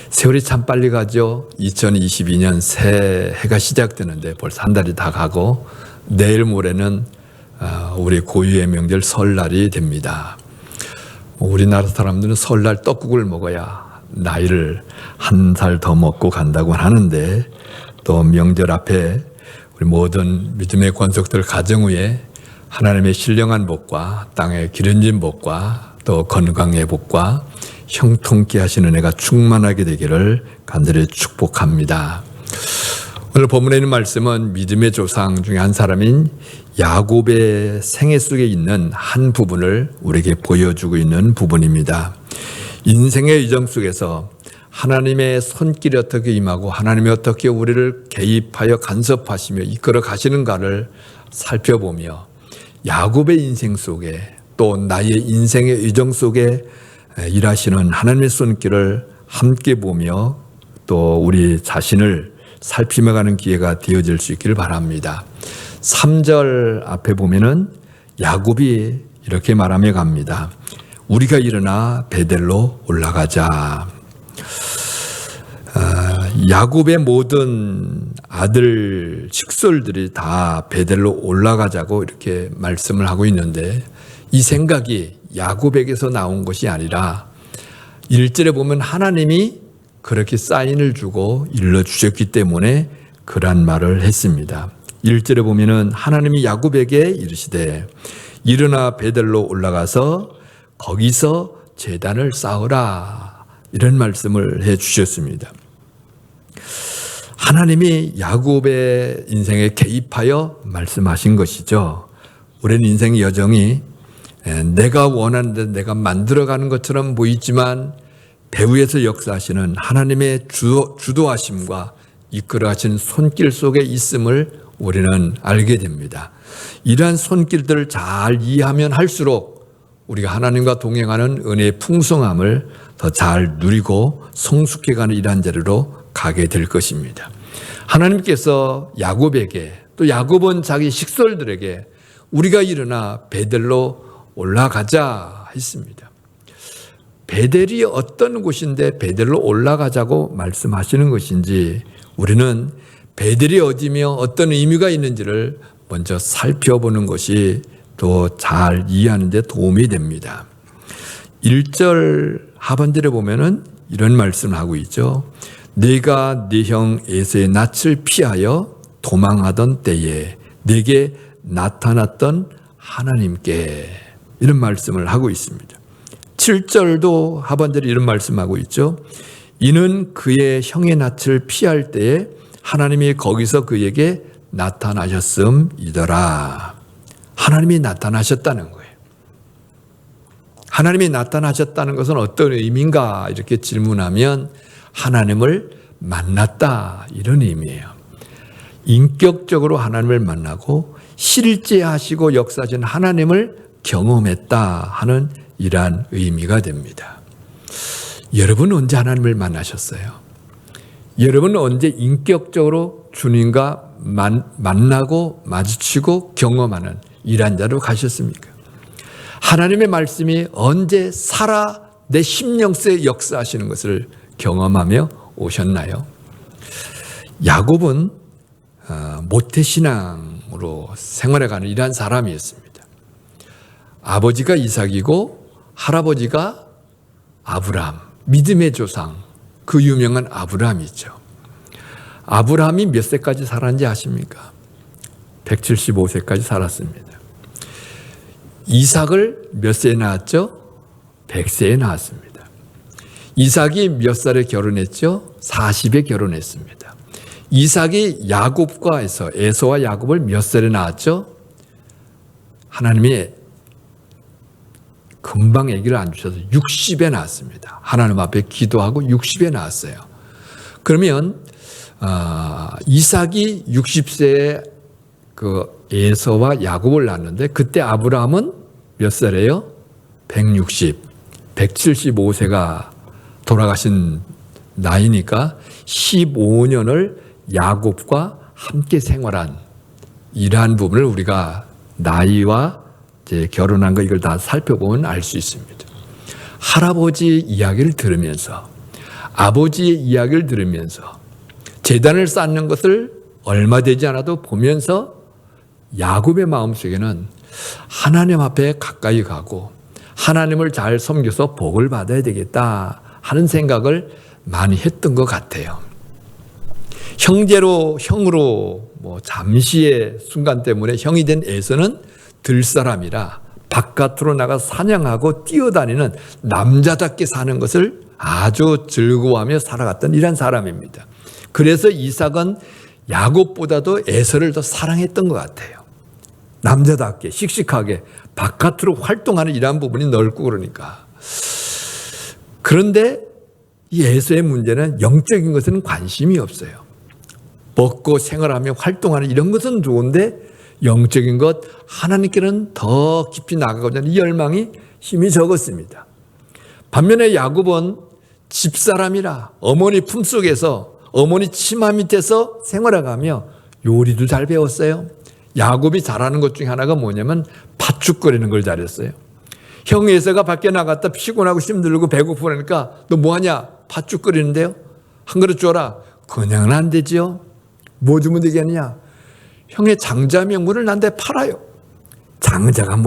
세월이 참 빨리 가죠. 2022년 새해가 시작되는데 벌써 한 달이 다 가고 내일 모레는 우리 고유의 명절 설날이 됩니다. 우리나라 사람들은 설날 떡국을 먹어야 나이를 한 살 더 먹고 간다고 하는데, 또 명절 앞에 우리 모든 믿음의 권속들 가정 위에 하나님의 신령한 복과 땅의 기름진 복과 또 건강의 복과 형통케 하시는 은혜가 충만하게 되기를 간절히 축복합니다. 오늘 본문에 있는 말씀은 믿음의 조상 중에 한 사람인 야곱의 생애 속에 있는 한 부분을 우리에게 보여주고 있는 부분입니다. 인생의 여정 속에서 하나님의 손길이 어떻게 임하고 하나님이 어떻게 우리를 개입하여 간섭하시며 이끌어 가시는가를 살펴보며 야곱의 인생 속에 또 나의 인생의 여정 속에 일하시는 하나님의 손길을 함께 보며 또 우리 자신을 살피며가는 기회가 되어질 수 있기를 바랍니다. 3절 앞에 보면은 야곱이 이렇게 말하며 갑니다. 우리가 일어나 베델로 올라가자. 야곱의 모든 아들 직설들이 다 베델로 올라가자고 이렇게 말씀을 하고 있는데, 이 생각이 야곱에게서 나온 것이 아니라 1절에 보면 하나님이 그렇게 사인을 주고 일러주셨기 때문에 그런 말을 했습니다. 1절에 보면은 하나님이 야곱에게 이르시되 일어나 베델로 올라가서 거기서 제단을 쌓으라, 이런 말씀을 해 주셨습니다. 하나님이 야곱의 인생에 개입하여 말씀하신 것이죠. 우리는 인생의 여정이 내가 원하는 데 내가 만들어가는 것처럼 보이지만 배후에서 역사하시는 하나님의 주도하심과 이끌어가신 손길 속에 있음을 우리는 알게 됩니다. 이러한 손길들을 잘 이해하면 할수록 우리가 하나님과 동행하는 은혜의 풍성함을 더 잘 누리고 성숙해가는 이러한 자리로 가게 될 것입니다. 하나님께서 야곱에게, 또 야곱은 자기 식솔들에게 우리가 일어나 베델로 올라가자 했습니다. 베델이 어떤 곳인데 베델로 올라가자고 말씀하시는 것인지, 우리는 베델이 어디며 어떤 의미가 있는지를 먼저 살펴보는 것이 더 잘 이해하는 데 도움이 됩니다. 1절 하반절에 보면은 이런 말씀을 하고 있죠. 내가 네 형 에서의 낯을 피하여 도망하던 때에 내게 나타났던 하나님께, 이런 말씀을 하고 있습니다. 7절도 하반절에 이런 말씀하고 있죠. 이는 그의 형의 낯을 피할 때에 하나님이 거기서 그에게 나타나셨음이더라. 하나님이 나타나셨다는 거예요. 하나님이 나타나셨다는 것은 어떤 의미인가 이렇게 질문하면 하나님을 만났다, 이런 의미예요. 인격적으로 하나님을 만나고 실제 하시고 역사하신 하나님을 경험했다 하는 이러한 의미가 됩니다. 여러분은 언제 하나님을 만나셨어요? 여러분은 언제 인격적으로 주님과 만나고 마주치고 경험하는 이러한 자로 가셨습니까? 하나님의 말씀이 언제 살아 내 심령속에 역사하시는 것을 경험하며 오셨나요? 야곱은 모태신앙으로 생활해가는 이러한 사람이었습니다. 아버지가 이삭이고 할아버지가 아브라함, 믿음의 조상, 그 유명한 아브라함이죠. 아브라함이 몇 세까지 살았는지 아십니까? 175세까지 살았습니다. 이삭을 몇 세에 낳았죠? 100세에 낳았습니다. 이삭이 몇 살에 결혼했죠? 40에 결혼했습니다. 이삭이 야곱과 해서 에서와 야곱을 몇 살에 낳았죠? 하나님이 금방 아기를 안 주셔서 60에 낳았습니다. 하나님 앞에 기도하고 60에 낳았어요. 그러면 이삭이 60세에 그 에서와 야곱을 낳았는데 그때 아브라함은 몇 살이에요? 175세가 돌아가신 나이니까 15년을 야곱과 함께 생활한 이러한 부분을 우리가 나이와 이제 결혼한 거 이걸 다 살펴보면 알 수 있습니다. 할아버지 이야기를 들으면서 아버지의 이야기를 들으면서 제단을 쌓는 것을 얼마 되지 않아도 보면서 야곱의 마음속에는 하나님 앞에 가까이 가고 하나님을 잘 섬겨서 복을 받아야 되겠다 하는 생각을 많이 했던 것 같아요. 형으로 잠시의 순간 때문에 형이 된 에서는 들사람이라 바깥으로 나가 사냥하고 뛰어다니는 남자답게 사는 것을 아주 즐거워하며 살아갔던 이런 사람입니다. 그래서 이삭은 야곱보다도 에서를 더 사랑했던 것 같아요. 남자답게 씩씩하게 바깥으로 활동하는 이러한 부분이 넓고 그러니까. 그런데 이 에서의 문제는 영적인 것에는 관심이 없어요. 먹고 생활하며 활동하는 이런 것은 좋은데 영적인 것 하나님께는 더 깊이 나가고자 하는 이 열망이 힘이 적었습니다. 반면에 야곱은 집사람이라 어머니 품속에서 어머니 치마 밑에서 생활해가며 요리도 잘 배웠어요. 야곱이 잘하는 것 중에 하나가 뭐냐면 팥죽거리는 걸 잘했어요. 형 에서가 밖에 나갔다 피곤하고 힘들고 배고프니까 너 뭐하냐? 팥죽거리는데요. 한 그릇 줘라. 그냥은 안 되지요. 뭐 주면 되겠느냐? 형의 장자 명분을 나한테 팔아요. 장자가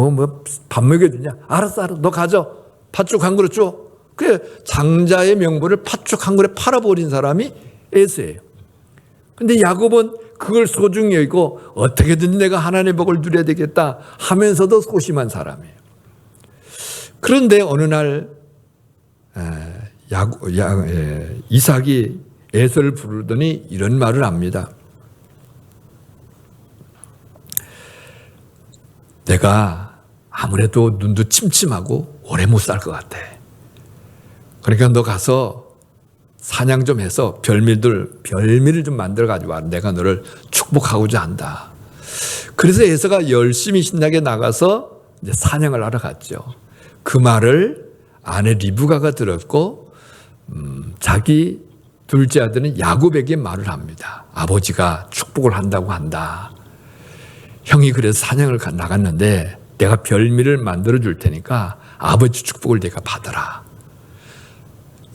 밥 먹여주냐? 알았어. 너 가져. 팥죽 한 그릇 줘. 그래, 장자의 명분을 팥죽 한 그릇 팔아버린 사람이 에서예요. 근데 야곱은 그걸 소중히 여기고 어떻게든 내가 하나님의 복을 누려야 되겠다 하면서도 소심한 사람이에요. 그런데 어느 날 이삭이 에서를 부르더니 이런 말을 합니다. 내가 아무래도 눈도 침침하고 오래 못 살 것 같아. 그러니까 너 가서 사냥 좀 해서 별미를 좀 만들어 가지고 와. 내가 너를 축복하고자 한다. 그래서 에서가 열심히 신나게 나가서 이제 사냥을 하러 갔죠. 그 말을 아내 리브가가 들었고 자기 둘째 아들은 야곱에게 말을 합니다. 아버지가 축복을 한다고 한다. 형이 그래서 사냥을 나갔는데 내가 별미를 만들어 줄 테니까 아버지 축복을 내가 받아라.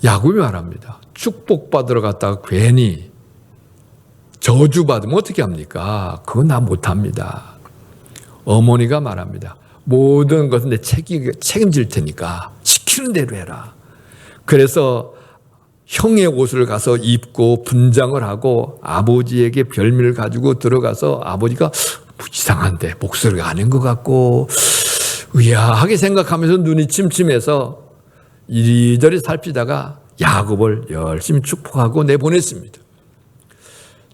야곱이 말합니다. 축복받으러 갔다가 괜히 저주받으면 어떻게 합니까? 그건 나 못합니다. 어머니가 말합니다. 모든 것은 내 책임질 테니까 시키는 대로 해라. 그래서 형의 옷을 가서 입고 분장을 하고 아버지에게 별미를 가지고 들어가서 아버지가 이상한데 목소리가 아닌 것 같고 의아하게 생각하면서 눈이 침침해서 이리저리 살피다가 야곱을 열심히 축복하고 내보냈습니다.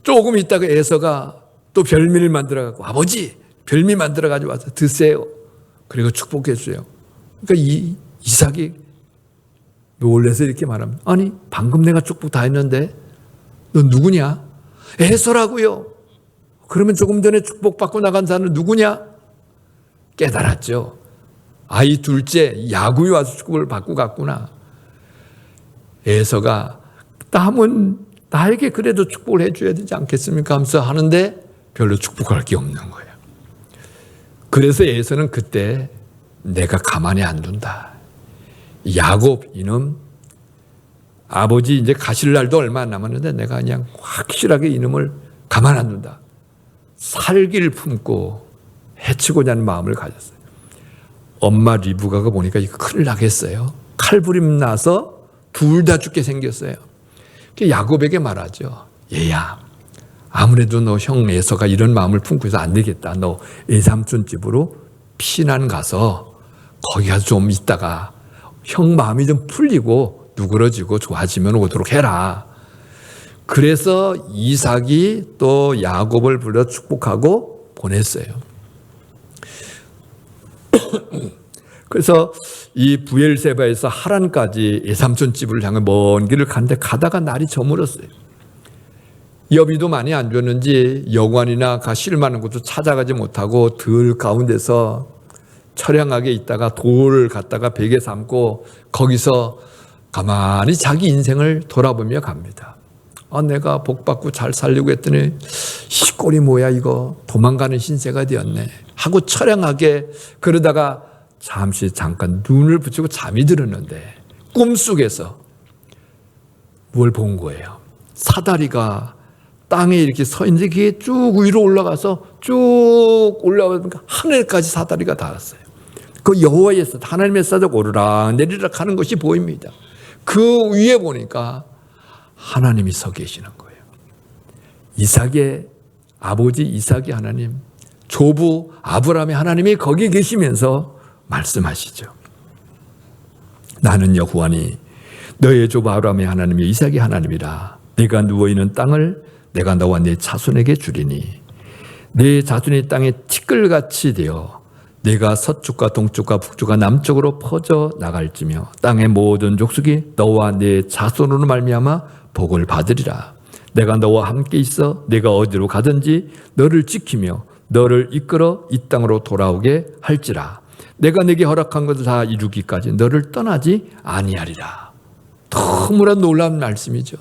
조금 있다가 에서가 또 별미를 만들어가지고 아버지 별미 만들어가지고 와서 드세요. 그리고 축복했어요. 그러니까 이삭이 놀라서 이렇게 말합니다. 아니 방금 내가 축복 다 했는데 너 누구냐? 에서라고요. 그러면 조금 전에 축복받고 나간 사람은 누구냐? 깨달았죠. 아이 둘째 야곱이 와서 축복을 받고 갔구나. 에서가 남은 나에게 그래도 축복을 해줘야 되지 않겠습니까? 하면서 하는데 별로 축복할 게 없는 거예요. 그래서 에서는 그때 내가 가만히 안 둔다. 야곱 이놈 아버지 이제 가실 날도 얼마 안 남았는데 내가 그냥 확실하게 이놈을 가만 안 둔다. 살기를 품고 해치고자 하는 마음을 가졌어요. 엄마 리브가가 보니까 이거 큰일 나겠어요. 칼부림 나서 둘 다 죽게 생겼어요. 야곱에게 말하죠. 얘야 아무래도 너 형 에서가 이런 마음을 품고 해서 안 되겠다. 너 외삼촌 집으로 피난 가서 거기 가서 좀 있다가 형 마음이 좀 풀리고 누그러지고 좋아지면 오도록 해라. 그래서 이삭이 또 야곱을 불러 축복하고 보냈어요. 그래서 이 부엘세바에서 하란까지 외삼촌 집을 향해 먼 길을 갔는데 가다가 날이 저물었어요. 여비도 많이 안 줬는지 여관이나 쉴 만한 곳도 찾아가지 못하고 들 가운데서 처량하게 있다가 돌을 갖다가 베개 삼고 거기서 가만히 자기 인생을 돌아보며 갑니다. 내가 복받고 잘 살려고 했더니 이 꼴이 뭐야 이거 도망가는 신세가 되었네 하고 처량하게 그러다가 잠깐 눈을 붙이고 잠이 들었는데 꿈속에서 뭘 본 거예요? 사다리가 땅에 이렇게 서 있는데 그게 쭉 위로 올라가서 쭉 올라가니까 하늘까지 사다리가 닿았어요. 그 여호와의 사, 하나님의 사자가 오르락 내리락 하는 것이 보입니다. 그 위에 보니까 하나님이 서 계시는 거예요. 이삭의 아버지 이삭의 하나님, 조부 아브라함의 하나님이 거기 계시면서 말씀하시죠. 나는 여호와니 너의 조부 아브라함의 하나님이 이삭의 하나님이라. 네가 누워있는 땅을 내가 너와 네 자손에게 주리니 네 자손이 땅에 티끌같이 되어 네가 서쪽과 동쪽과 북쪽과 남쪽으로 퍼져 나갈지며 땅의 모든 족속이 너와 네 자손으로 말미암아 복을 받으리라. 내가 너와 함께 있어 네가 어디로 가든지 너를 지키며 너를 이끌어 이 땅으로 돌아오게 할지라. 내가 네게 허락한 것을 다 이루기까지 너를 떠나지 아니하리라. 너무나 놀라운 말씀이죠.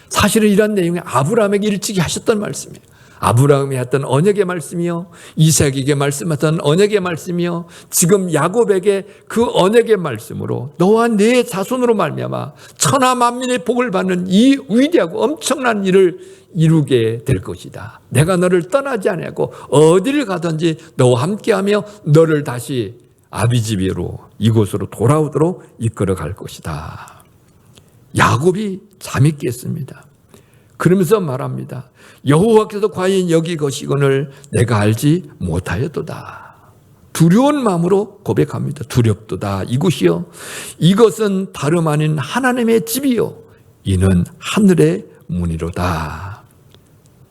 사실은 이런 내용이 아브라함에게 일찍이 하셨던 말씀이에요. 아브라함이 했던 언약의 말씀이요, 이삭에게 말씀하셨던 언약의 말씀이요, 지금 야곱에게 그 언약의 말씀으로 너와 네 자손으로 말미암아 천하 만민의 복을 받는 이 위대하고 엄청난 일을 이루게 될 것이다. 내가 너를 떠나지 아니하고 어디를 가든지 너와 함께하며 너를 다시 아비집으로 이곳으로 돌아오도록 이끌어 갈 것이다. 야곱이 잠이 깼습니다. 그러면서 말합니다. 여호와께서 과연 여기 거시거늘 내가 알지 못하였도다. 두려운 마음으로 고백합니다. 두렵도다. 이곳이요, 이것은 다름 아닌 하나님의 집이요, 이는 하늘의 문이로다.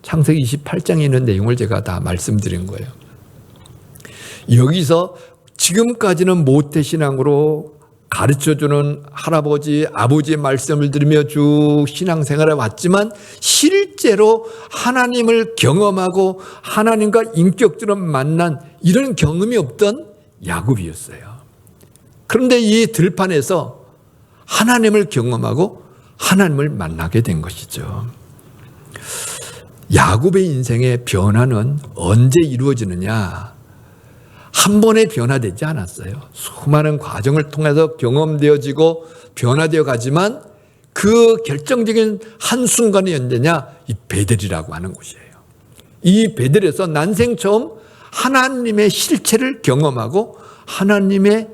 창세기 28장에 있는 내용을 제가 다 말씀드린 거예요. 여기서 지금까지는 모태신앙으로 가르쳐주는 할아버지, 아버지의 말씀을 들으며 쭉 신앙생활을 왔지만 실제로 하나님을 경험하고 하나님과 인격적으로 만난 이런 경험이 없던 야곱이었어요. 그런데 이 들판에서 하나님을 경험하고 하나님을 만나게 된 것이죠. 야곱의 인생의 변화는 언제 이루어지느냐? 한 번에 변화되지 않았어요. 수많은 과정을 통해서 경험되어지고 변화되어 가지만 그 결정적인 한순간이 언제냐? 이 베델이라고 하는 곳이에요. 이 베델에서 난생 처음 하나님의 실체를 경험하고 하나님의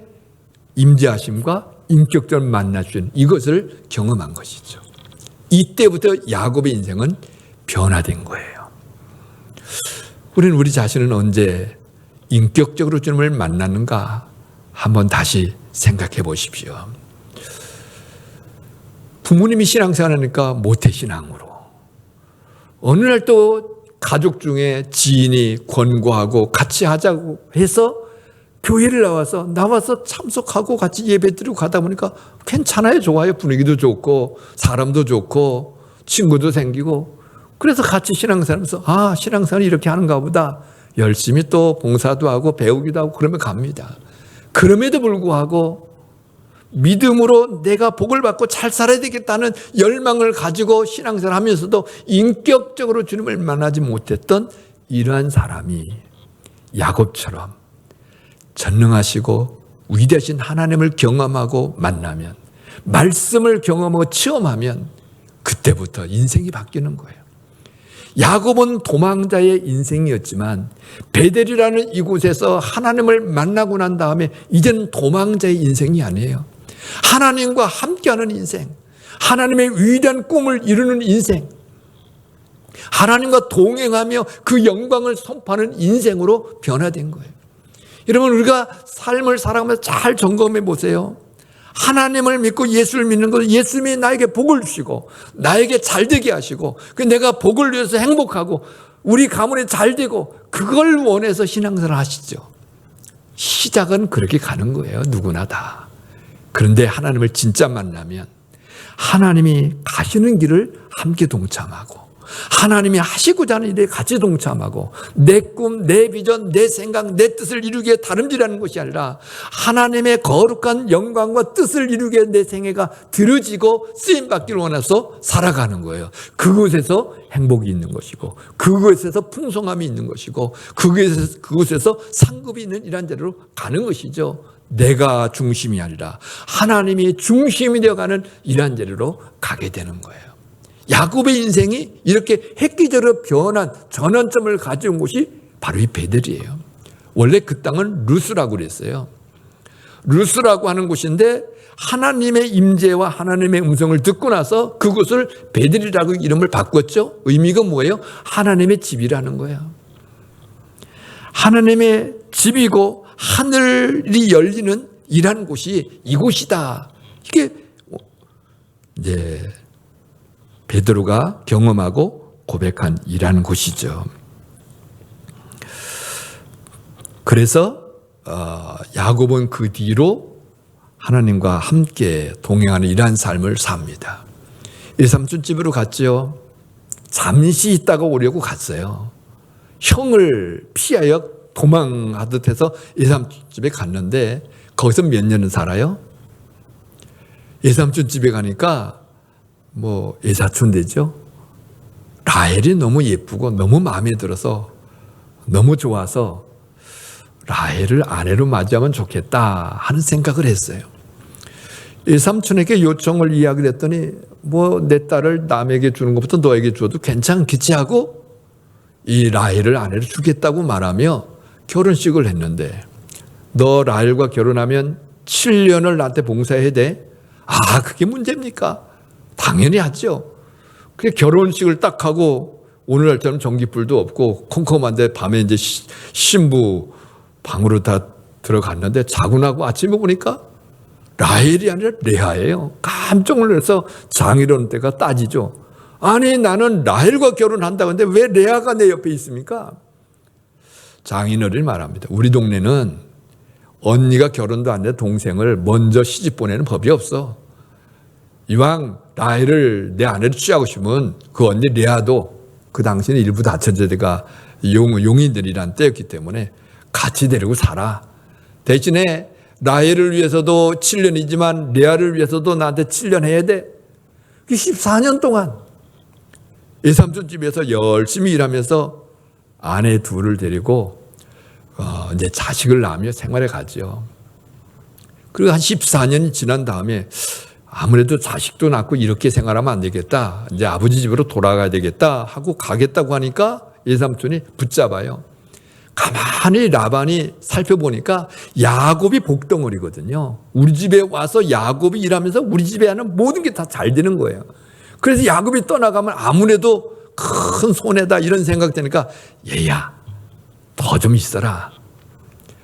임재하심과 인격적으로 만나주신 이것을 경험한 것이죠. 이때부터 야곱의 인생은 변화된 거예요. 우리는 우리 자신은 언제 인격적으로 주님을 만나는가 한번 다시 생각해 보십시오. 부모님이 신앙생활하니까 모태신앙으로, 어느 날 또 가족 중에 지인이 권고하고 같이 하자고 해서 교회를 나와서 참석하고 같이 예배 드리고 가다 보니까 괜찮아요. 좋아요. 분위기도 좋고 사람도 좋고 친구도 생기고, 그래서 같이 신앙생활하면서 신앙생활이 이렇게 하는가 보다. 열심히 또 봉사도 하고 배우기도 하고 그러면 갑니다. 그럼에도 불구하고 믿음으로 내가 복을 받고 잘 살아야 되겠다는 열망을 가지고 신앙생활을 하면서도 인격적으로 주님을 만나지 못했던 이러한 사람이 야곱처럼 전능하시고 위대하신 하나님을 경험하고 만나면, 말씀을 경험하고 체험하면 그때부터 인생이 바뀌는 거예요. 야곱은 도망자의 인생이었지만 베델이라는 이곳에서 하나님을 만나고 난 다음에 이제는 도망자의 인생이 아니에요. 하나님과 함께하는 인생, 하나님의 위대한 꿈을 이루는 인생, 하나님과 동행하며 그 영광을 선포하는 인생으로 변화된 거예요. 여러분, 우리가 삶을 살아가면서 잘 점검해 보세요. 하나님을 믿고 예수를 믿는 것은 예수님이 나에게 복을 주시고 나에게 잘되게 하시고 내가 복을 위해서 행복하고 우리 가문이 잘되고 그걸 원해서 신앙생활을 하시죠. 시작은 그렇게 가는 거예요. 누구나 다. 그런데 하나님을 진짜 만나면 하나님이 가시는 길을 함께 동참하고 하나님이 하시고자 하는 일에 같이 동참하고 내 꿈, 내 비전, 내 생각, 내 뜻을 이루기에 다름질하는 것이 아니라 하나님의 거룩한 영광과 뜻을 이루기에 내 생애가 들어지고 쓰임받기를 원해서 살아가는 거예요. 그곳에서 행복이 있는 것이고 그곳에서 풍성함이 있는 것이고 그곳에서 상급이 있는 이런 자리로 가는 것이죠. 내가 중심이 아니라 하나님이 중심이 되어가는 이러한 자리로 가게 되는 거예요. 야곱의 인생이 이렇게 획기적으로 변한 전환점을 가져온 곳이 바로 이 베델이에요. 원래 그 땅은 루스라고 그랬어요. 루스라고 하는 곳인데 하나님의 임재와 하나님의 음성을 듣고 나서 그곳을 베델이라고 이름을 바꿨죠. 의미가 뭐예요? 하나님의 집이라는 거예요. 하나님의 집이고 하늘이 열리는 이란 곳이 이곳이다. 이게 이제 베드로가 경험하고 고백한 이라는 곳이죠. 그래서 야곱은 그 뒤로 하나님과 함께 동행하는 이러한 삶을 삽니다. 일삼촌 집으로 갔죠. 잠시 있다가 오려고 갔어요. 형을 피하여 도망하듯 해서 일삼촌 집에 갔는데 거기서 몇 년을 살아요? 일삼촌 집에 가니까 애사촌 되죠. 라헬이 너무 예쁘고 너무 마음에 들어서 너무 좋아서 라헬을 아내로 맞이하면 좋겠다 하는 생각을 했어요. 일삼촌에게 요청을 이야기를 했더니 내 딸을 남에게 주는 것부터 너에게 줘도 괜찮겠지 하고 이 라헬을 아내로 주겠다고 말하며 결혼식을 했는데 너 라헬과 결혼하면 7년을 나한테 봉사해야 돼. 그게 문제입니까? 당연히 하죠. 그게 결혼식을 딱 하고 오늘날처럼 전기불도 없고 컴컴한데 밤에 이제 신부 방으로 다 들어갔는데 자고 나고 아침에 보니까 라헬이 아니라 레아예요. 깜짝 놀라서 장인어른 때가 따지죠. 아니 나는 라헬과 결혼한다고 하는데 왜 레아가 내 옆에 있습니까? 장인어른이 말합니다. 우리 동네는 언니가 결혼도 안 돼 동생을 먼저 시집 보내는 법이 없어. 이왕 라헬을 내 아내로 취하고 싶으면 그 언니 레아도 그 당시는 일부 다처제가 용인들이란 때였기 때문에 같이 데리고 살아. 대신에 라헬을 위해서도 7년이지만 레아를 위해서도 나한테 7년 해야 돼. 14년 동안 일삼촌 집에서 열심히 일하면서 아내 둘을 데리고 이제 자식을 낳으며 생활해 가죠. 그리고 한 14년이 지난 다음에 아무래도 자식도 낳고 이렇게 생활하면 안 되겠다. 이제 아버지 집으로 돌아가야 되겠다 하고 가겠다고 하니까 일삼촌이 붙잡아요. 가만히 라반이 살펴보니까 야곱이 복덩어리거든요. 우리 집에 와서 야곱이 일하면서 우리 집에 하는 모든 게 다 잘 되는 거예요. 그래서 야곱이 떠나가면 아무래도 큰 손해다 이런 생각 드니까 얘야 더 좀 있어라.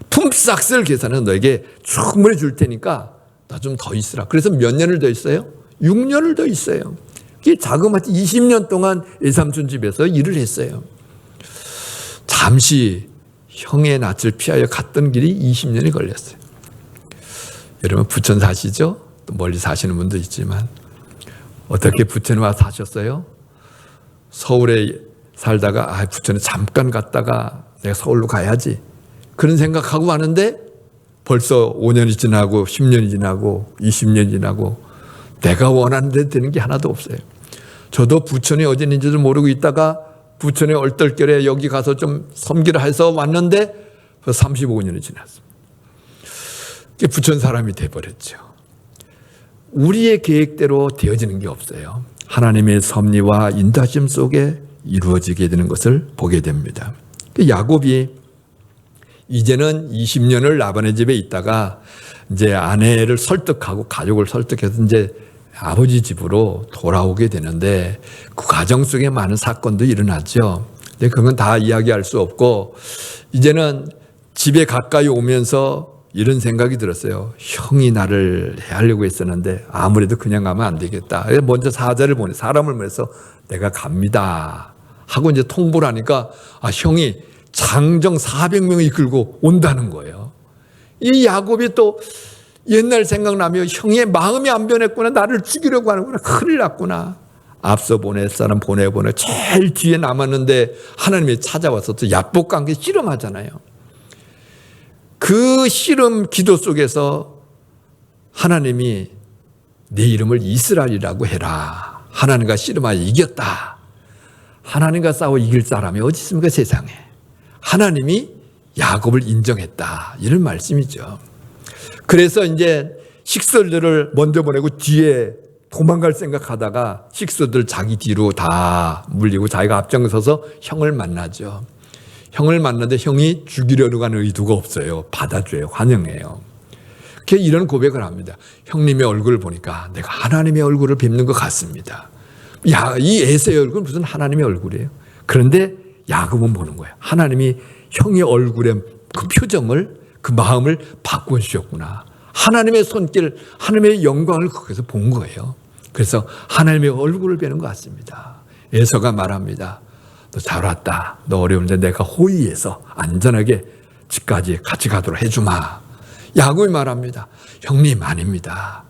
품삯을 계산해서 너에게 충분히 줄 테니까 나 좀 더 있으라. 그래서 몇 년을 더 있어요? 6년을 더 있어요. 이게 자그마치 20년 동안 일삼촌 집에서 일을 했어요. 잠시 형의 낯을 피하여 갔던 길이 20년이 걸렸어요. 여러분 부천 사시죠? 또 멀리 사시는 분도 있지만 어떻게 부천에 와서 사셨어요? 서울에 살다가 부천에 잠깐 갔다가 내가 서울로 가야지 그런 생각하고 왔는데 벌써 5년이 지나고 10년이 지나고 20년이 지나고 내가 원하는 데 되는 게 하나도 없어요. 저도 부천이 어디 있는지도 모르고 있다가 부천에 얼떨결에 여기 가서 좀 섬기라 해서 왔는데 벌써 35년이 지났습니다. 부천 사람이 돼버렸죠. 우리의 계획대로 되어지는 게 없어요. 하나님의 섭리와 인도하심 속에 이루어지게 되는 것을 보게 됩니다. 야곱이 이제는 20년을 라반의 집에 있다가 이제 아내를 설득하고 가족을 설득해서 이제 아버지 집으로 돌아오게 되는데 그 과정 속에 많은 사건도 일어났죠. 근데 그건 다 이야기할 수 없고 이제는 집에 가까이 오면서 이런 생각이 들었어요. 형이 나를 해하려고 했었는데 아무래도 그냥 가면 안 되겠다. 먼저 사람을 보내서 내가 갑니다 하고 이제 통보를 하니까 형이 장정 400명을 이끌고 온다는 거예요. 이 야곱이 또 옛날 생각나며 형의 마음이 안 변했구나. 나를 죽이려고 하는구나. 큰일 났구나. 앞서 보낼 사람 보내보내 제일 뒤에 남았는데 하나님이 찾아와서 또 약복관계 씨름하잖아요. 그 씨름 기도 속에서 하나님이 내 이름을 이스라엘이라고 해라. 하나님과 씨름하여 이겼다. 하나님과 싸워 이길 사람이 어디 있습니까 세상에. 하나님이 야곱을 인정했다. 이런 말씀이죠. 그래서 이제 식솔들을 먼저 보내고 뒤에 도망갈 생각하다가 식솔들 자기 뒤로 다 물리고 자기가 앞장서서 형을 만나죠. 형을 만나는데 형이 죽이려고 하는 의도가 없어요. 받아줘요. 환영해요. 이런 고백을 합니다. 형님의 얼굴을 보니까 내가 하나님의 얼굴을 뵙는 것 같습니다. 야, 이 에서의 얼굴은 무슨 하나님의 얼굴이에요. 그런데 야곱은 보는 거예요. 하나님이 형의 얼굴의 그 표정을, 그 마음을 바꿔주셨구나. 하나님의 손길, 하나님의 영광을 거기서 본 거예요. 그래서 하나님의 얼굴을 뵈는 것 같습니다. 에서가 말합니다. 너 잘 왔다. 너 어려운데 내가 호위해서 안전하게 집까지 같이 가도록 해주마. 야곱이 말합니다. 형님 아닙니다.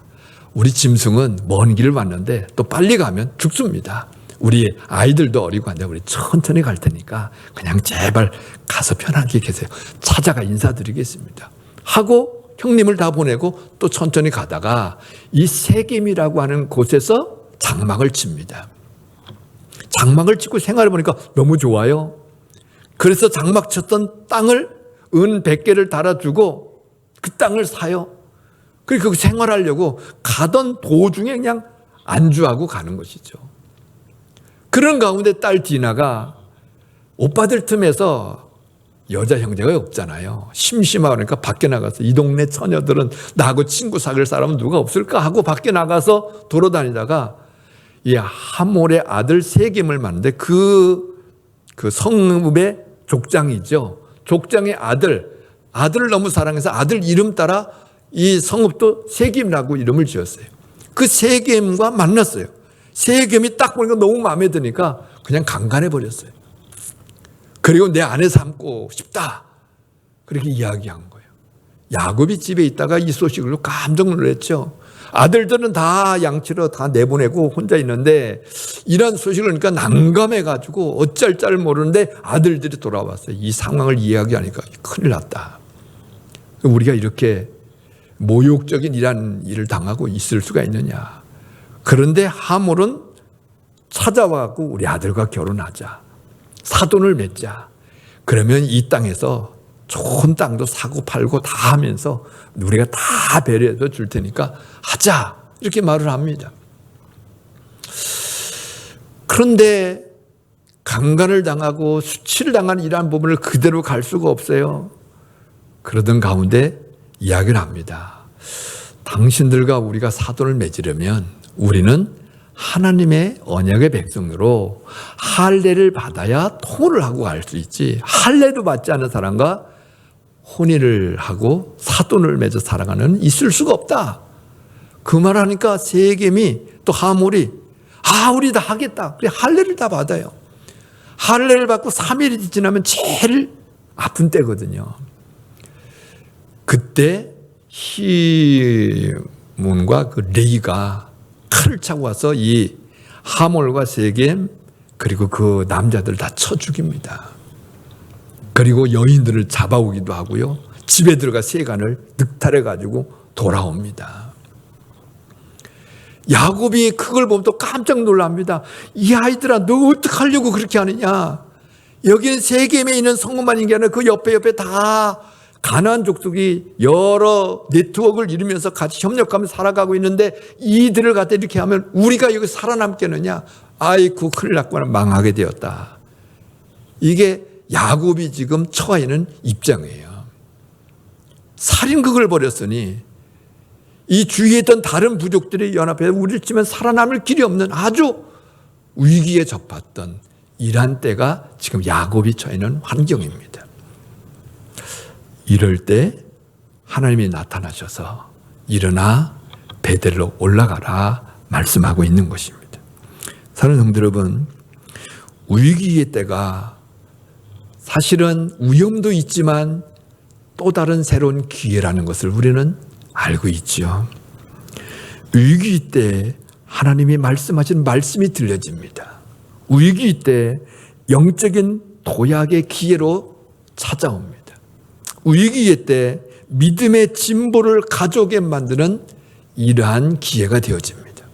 우리 짐승은 먼 길을 왔는데 또 빨리 가면 죽습니다. 우리 아이들도 어리고 한데 우리 천천히 갈 테니까 그냥 제발 가서 편하게 계세요. 찾아가 인사드리겠습니다. 하고 형님을 다 보내고 또 천천히 가다가 이 세겜이라고 하는 곳에서 장막을 칩니다. 장막을 짓고 생활해 보니까 너무 좋아요. 그래서 장막 쳤던 땅을 은 100개를 달아주고 그 땅을 사요. 그리고 그 생활하려고 가던 도중에 그냥 안주하고 가는 것이죠. 그런 가운데 딸 디나가 오빠들 틈에서 여자 형제가 없잖아요. 심심하니까 밖에 나가서 이 동네 처녀들은 나하고 친구 사귈 사람은 누가 없을까 하고 밖에 나가서 돌아다니다가 이 하몰의 아들 세겜을 만났는데 그 성읍의 족장이죠. 족장의 아들을 너무 사랑해서 아들 이름 따라 이 성읍도 세겜이라고 이름을 지었어요. 그 세겜과 만났어요. 세겜이 딱 보니까 너무 마음에 드니까 그냥 강간해 버렸어요. 그리고 내 아내 삼고 싶다. 그렇게 이야기한 거예요. 야곱이 집에 있다가 이 소식으로 깜짝 놀랐죠. 아들들은 다 양치러 다 내보내고 혼자 있는데 이런 소식을 그러니까 난감해가지고 어쩔 줄 모르는데 아들들이 돌아왔어요. 이 상황을 이야기하니까 큰일 났다. 우리가 이렇게 모욕적인 이런 일을 당하고 있을 수가 있느냐. 그런데 하몰은 찾아와갖고 우리 아들과 결혼하자. 사돈을 맺자. 그러면 이 땅에서 좋은 땅도 사고 팔고 다 하면서 우리가 다 배려해서 줄 테니까 하자. 이렇게 말을 합니다. 그런데 강간을 당하고 수치를 당한 이러한 부분을 그대로 갈 수가 없어요. 그러던 가운데 이야기를 합니다. 당신들과 우리가 사돈을 맺으려면 우리는 하나님의 언약의 백성으로 할례를 받아야 통혼을 하고 갈 수 있지. 할례도 받지 않은 사람과 혼인을 하고 사돈을 맺어 살아가는 있을 수가 없다. 그 말하니까 세겜이 또 하몰이 우리 다 하겠다. 그래 할례를 다 받아요. 할례를 받고 3일이 지나면 제일 아픈 때거든요. 그때 히몬과 그 레이가 칼을 차고 와서 이 하몰과 세겜 그리고 그 남자들 다 쳐 죽입니다. 그리고 여인들을 잡아오기도 하고요. 집에 들어가 세간을 늑탈해가지고 돌아옵니다. 야곱이 그걸 보면 또 깜짝 놀랍니다. 이 아이들아 너 어떡하려고 그렇게 하느냐. 여기는 세겜에 있는 성읍만인 게 아니라 그 옆에 다 가나안 족속이 여러 네트워크를 이루면서 같이 협력하면서 살아가고 있는데 이들을 갖다 이렇게 하면 우리가 여기 살아남겠느냐. 아이고 큰일 났구나. 망하게 되었다. 이게 야곱이 지금 처해 있는 입장이에요. 살인극을 벌였으니 이 주위에 있던 다른 부족들이 연합해서 우리를 치면 살아남을 길이 없는 아주 위기에 접했던 이러한 때가 지금 야곱이 처해 있는 환경입니다. 이럴 때 하나님이 나타나셔서 일어나 베델로 올라가라 말씀하고 있는 것입니다. 사랑하는 성도 여러분, 위기의 때가 사실은 위험도 있지만 또 다른 새로운 기회라는 것을 우리는 알고 있죠. 위기 때 하나님이 말씀하신 말씀이 들려집니다. 위기 때 영적인 도약의 기회로 찾아옵니다. 위기의 때 믿음의 진보를 가져오게 만드는 이러한 기회가 되어집니다.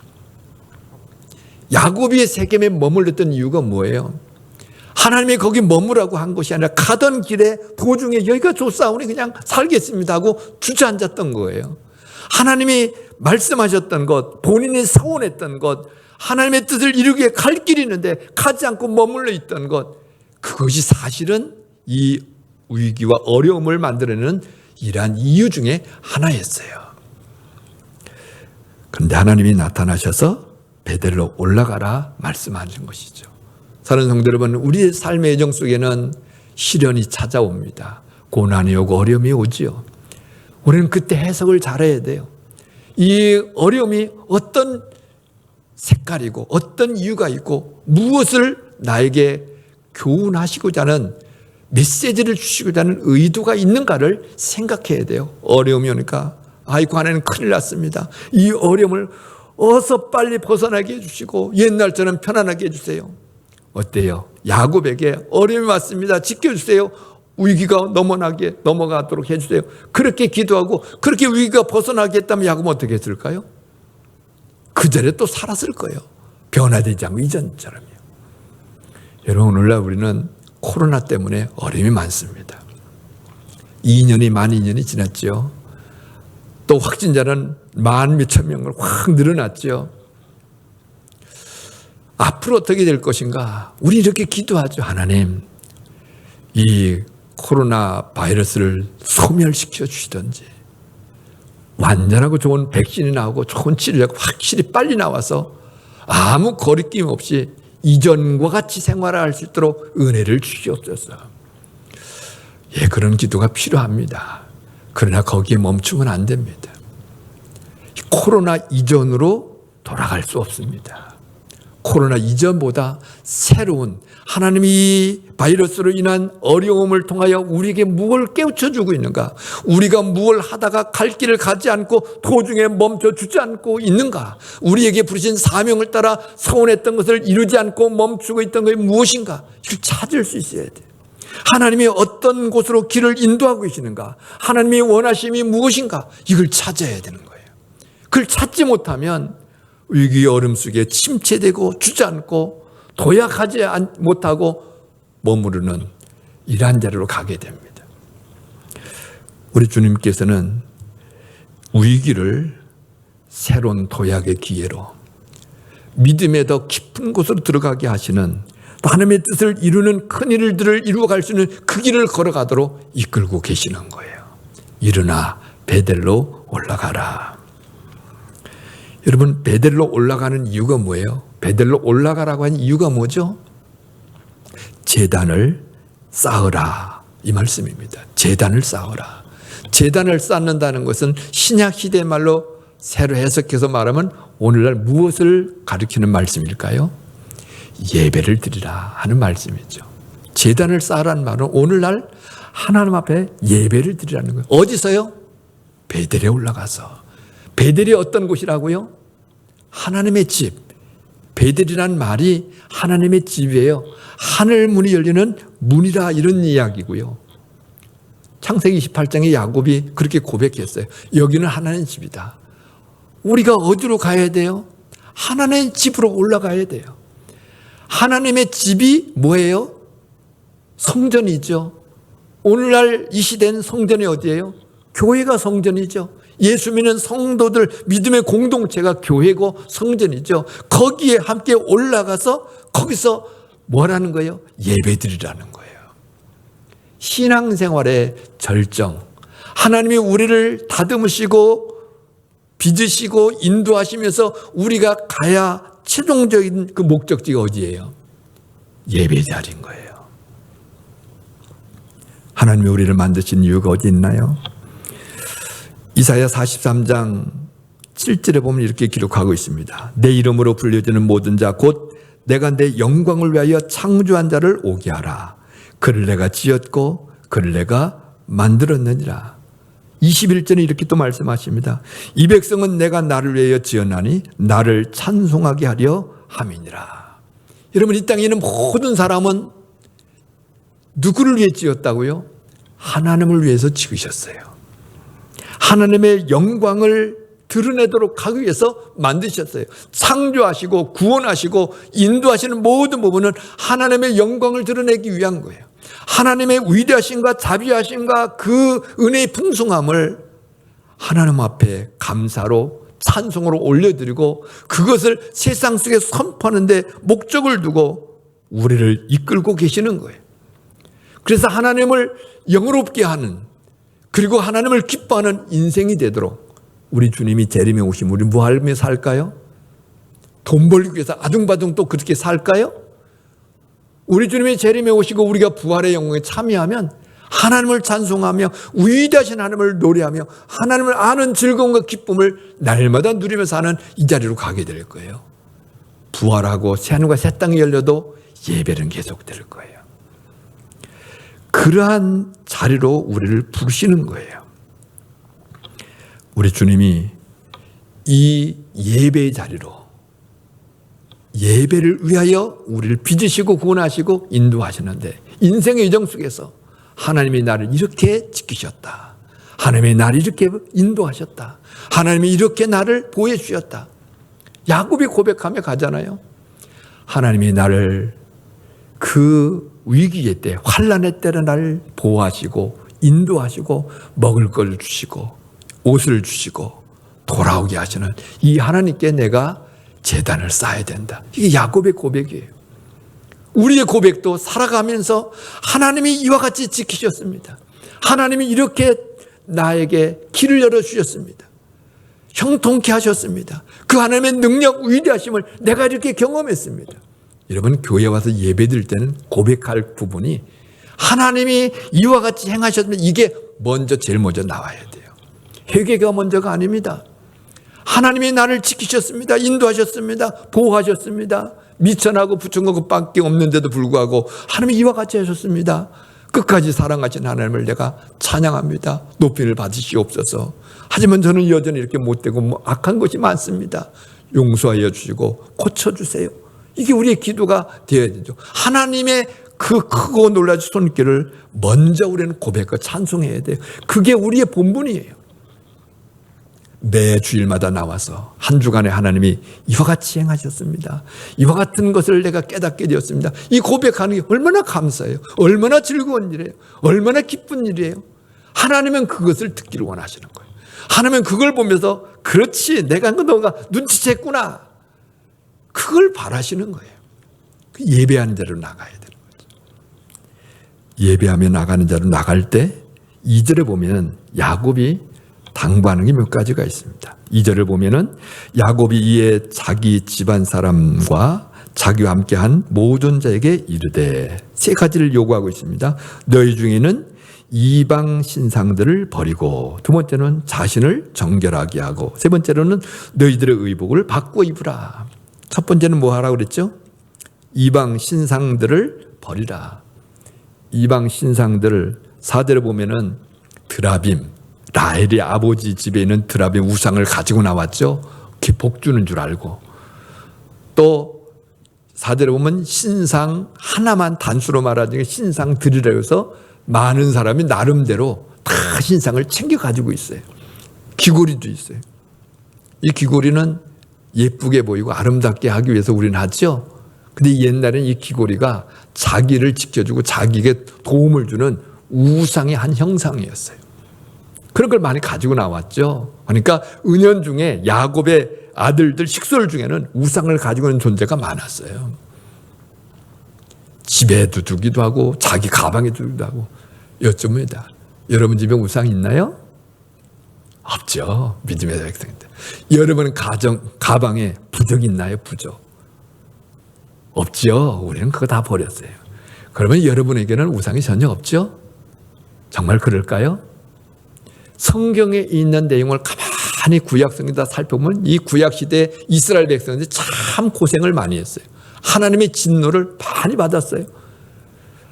야곱이 세겜에 머물렀던 이유가 뭐예요? 하나님이 거기 머무라고 한 것이 아니라 가던 길에 도중에 여기가 좋사오니 그냥 살겠습니다 하고 주저앉았던 거예요. 하나님이 말씀하셨던 것, 본인이 서원했던 것, 하나님의 뜻을 이루기에 갈 길이 있는데 가지 않고 머물러 있던 것, 그것이 사실은 이 위기와 어려움을 만들어내는 이러한 이유 중에 하나였어요. 그런데 하나님이 나타나셔서 베델로 올라가라 말씀하신 것이죠. 사랑하는 성도 여러분, 우리의 삶의 여정 속에는 시련이 찾아옵니다. 고난이 오고 어려움이 오지요. 우리는 그때 해석을 잘해야 돼요. 이 어려움이 어떤 색깔이고 어떤 이유가 있고 무엇을 나에게 교훈하시고자 하는 메시지를 주시고자 하는 의도가 있는가를 생각해야 돼요. 어려움이 오니까 아이고 하나님 큰일 났습니다. 이 어려움을 어서 빨리 벗어나게 해주시고 옛날처럼 편안하게 해주세요. 어때요? 야곱에게 어려움이 왔습니다. 지켜주세요. 위기가 넘어가도록 해주세요. 그렇게 기도하고 그렇게 위기가 벗어나게 했다면 야곱은 어떻게 했을까요? 그 자리에 또 살았을 거예요. 변화되지 않고 이전처럼요. 여러분, 오늘날 우리는 코로나 때문에 어려움이 많습니다. 2년이 만 2년이 지났죠. 또 확진자는 만 몇천 명을 확 늘어났죠. 앞으로 어떻게 될 것인가? 우리 이렇게 기도하죠. 하나님, 이 코로나 바이러스를 소멸시켜 주시든지 완전하고 좋은 백신이 나오고 좋은 치료가 확실히 빨리 나와서 아무 거리낌 없이 이전과 같이 생활할 수 있도록 은혜를 주시옵소서. 예, 그런 기도가 필요합니다. 그러나 거기에 멈추면 안 됩니다. 코로나 이전으로 돌아갈 수 없습니다. 코로나 이전보다 새로운 하나님이 이 바이러스로 인한 어려움을 통하여 우리에게 무엇을 깨우쳐주고 있는가? 우리가 무엇을 하다가 갈 길을 가지 않고 도중에 멈춰주지 않고 있는가? 우리에게 부르신 사명을 따라 서원했던 것을 이루지 않고 멈추고 있던 것이 무엇인가? 이걸 찾을 수 있어야 돼요. 하나님이 어떤 곳으로 길을 인도하고 계시는가? 하나님이 원하심이 무엇인가? 이걸 찾아야 되는 거예요. 그걸 찾지 못하면 위기의 얼음 속에 침체되고 주저앉고 도약하지 못하고 머무르는 이러한 자리로 가게 됩니다. 우리 주님께서는 위기를 새로운 도약의 기회로 믿음의 더 깊은 곳으로 들어가게 하시는 하나님의 뜻을 이루는 큰 일들을 이루어갈 수 있는 그 길을 걸어가도록 이끌고 계시는 거예요. 일어나 베델로 올라가라. 여러분, 베델로 올라가는 이유가 뭐예요? 베델로 올라가라고 한 이유가 뭐죠? 제단을 쌓으라, 이 말씀입니다. 제단을 쌓으라. 제단을 쌓는다는 것은 신약 시대 말로 새로 해석해서 말하면 오늘날 무엇을 가리키는 말씀일까요? 예배를 드리라 하는 말씀이죠. 제단을 쌓으라는 말은 오늘날 하나님 앞에 예배를 드리라는 거예요. 어디서요? 베델에 올라가서. 베델이 어떤 곳이라고요? 하나님의 집. 베델이라는 말이 하나님의 집이에요. 하늘 문이 열리는 문이라, 이런 이야기고요. 창세기 28장에 야곱이 그렇게 고백했어요. 여기는 하나님의 집이다. 우리가 어디로 가야 돼요? 하나님의 집으로 올라가야 돼요. 하나님의 집이 뭐예요? 성전이죠. 오늘날 이 시대는 성전이 어디예요? 교회가 성전이죠. 예수 믿는 성도들 믿음의 공동체가 교회고 성전이죠. 거기에 함께 올라가서 거기서 뭐라는 거예요? 예배드리라는 거예요. 신앙생활의 절정, 하나님이 우리를 다듬으시고 빚으시고 인도하시면서 우리가 가야 최종적인 그 목적지가 어디예요? 예배 자리인 거예요. 하나님이 우리를 만드신 이유가 어디 있나요? 이사야 43장 7절에 보면 이렇게 기록하고 있습니다. 내 이름으로 불려지는 모든 자 곧 내가 내 영광을 위하여 창조한 자를 오게 하라. 그를 내가 지었고 그를 내가 만들었느니라. 21절에 이렇게 또 말씀하십니다. 이 백성은 내가 나를 위하여 지었나니 나를 찬송하게 하려 함이니라. 여러분, 이 땅에 있는 모든 사람은 누구를 위해 지었다고요? 하나님을 위해서 지으셨어요. 하나님의 영광을 드러내도록 하기 위해서 만드셨어요. 창조하시고 구원하시고 인도하시는 모든 부분은 하나님의 영광을 드러내기 위한 거예요. 하나님의 위대하심과 자비하심과 그 은혜의 풍성함을 하나님 앞에 감사로 찬송으로 올려드리고 그것을 세상 속에 선포하는 데 목적을 두고 우리를 이끌고 계시는 거예요. 그래서 하나님을 영화롭게 하는, 그리고 하나님을 기뻐하는 인생이 되도록 우리 주님이 재림에 오시면 우리 뭐 하며 살까요? 돈 벌기 위해서 아둥바둥 또 그렇게 살까요? 우리 주님이 재림에 오시고 우리가 부활의 영광에 참여하면 하나님을 찬송하며 위대하신 하나님을 노래하며 하나님을 아는 즐거움과 기쁨을 날마다 누리며 사는 이 자리로 가게 될 거예요. 부활하고 새하늘과 새 땅이 열려도 예배는 계속될 거예요. 그러한 자리로 우리를 부르시는 거예요. 우리 주님이 이 예배의 자리로 예배를 위하여 우리를 빚으시고 구원하시고 인도하시는데, 인생의 여정 속에서 하나님이 나를 이렇게 지키셨다, 하나님이 나를 이렇게 인도하셨다, 하나님이 이렇게 나를 보호해주셨다. 야곱이 고백하며 가잖아요. 하나님이 나를 그 위기의 때, 환난의 때는 나를 보호하시고 인도하시고 먹을 걸 주시고 옷을 주시고 돌아오게 하시는 이 하나님께 내가 제단을 쌓아야 된다. 이게 야곱의 고백이에요. 우리의 고백도 살아가면서 하나님이 이와 같이 지키셨습니다. 하나님이 이렇게 나에게 길을 열어주셨습니다. 형통케 하셨습니다. 그 하나님의 능력, 위대하심을 내가 이렇게 경험했습니다. 여러분, 교회 와서 예배드릴 때는 고백할 부분이 하나님이 이와 같이 행하셨으면 이게 제일 먼저 나와야 돼요. 회개가 먼저가 아닙니다. 하나님이 나를 지키셨습니다. 인도하셨습니다. 보호하셨습니다. 미천하고 부천한 것밖에 없는데도 불구하고 하나님이 이와 같이 하셨습니다. 끝까지 사랑하신 하나님을 내가 찬양합니다. 높이를 받으시옵소서. 하지만 저는 여전히 이렇게 못되고 악한 것이 많습니다. 용서하여 주시고 고쳐주세요. 이게 우리의 기도가 되어야 되죠. 하나님의 그 크고 놀라신 손길을 먼저 우리는 고백과 찬송해야 돼요. 그게 우리의 본분이에요. 매 주일마다 나와서 한 주간에 하나님이 이와 같이 행하셨습니다. 이와 같은 것을 내가 깨닫게 되었습니다. 이 고백하는 게 얼마나 감사해요. 얼마나 즐거운 일이에요. 얼마나 기쁜 일이에요. 하나님은 그것을 듣기를 원하시는 거예요. 하나님은 그걸 보면서 그렇지, 내가 한 거 너가 눈치챘구나, 그걸 바라시는 거예요. 예배하는 자로 나가야 되는 거죠. 예배하며 나가는 자로 나갈 때 2절에 보면 야곱이 당부하는 게 몇 가지가 있습니다. 2절을 보면은 야곱이 이에 자기 집안 사람과 자기와 함께한 모든 자에게 이르되, 세 가지를 요구하고 있습니다. 너희 중에는 이방 신상들을 버리고, 두 번째는 자신을 정결하게 하고, 세 번째로는 너희들의 의복을 바꿔 입으라. 첫 번째는 뭐 하라고 그랬죠? 이방 신상들을 버리라. 이방 신상들을 4절에 보면은 드라빔, 라헬이 아버지 집에 있는 드라빔 우상을 가지고 나왔죠. 그게 복 주는 줄 알고. 또 4절에 보면 신상 하나만 단수로 말하자면 신상 드리라 해서 많은 사람이 나름대로 다 신상을 챙겨 가지고 있어요. 귀고리도 있어요. 이 귀고리는 예쁘게 보이고 아름답게 하기 위해서 우리는 하죠. 근데 옛날에는 이 귀고리가 자기를 지켜주고 자기에게 도움을 주는 우상의 한 형상이었어요. 그런 걸 많이 가지고 나왔죠. 그러니까 은연중에 야곱의 아들들 식솔 중에는 우상을 가지고 있는 존재가 많았어요. 집에도 두기도 하고 자기 가방에 두기도 하고. 여쭙니다. 여러분 집에 우상 있나요? 없죠. 믿음의 백성인데. 여러분 가방에 부적 있나요? 부적. 없죠. 우리는 그거 다 버렸어요. 그러면 여러분에게는 우상이 전혀 없죠? 정말 그럴까요? 성경에 있는 내용을 가만히 구약성에다 살펴보면 이 구약시대 이스라엘 백성들이 참 고생을 많이 했어요. 하나님의 진노를 많이 받았어요.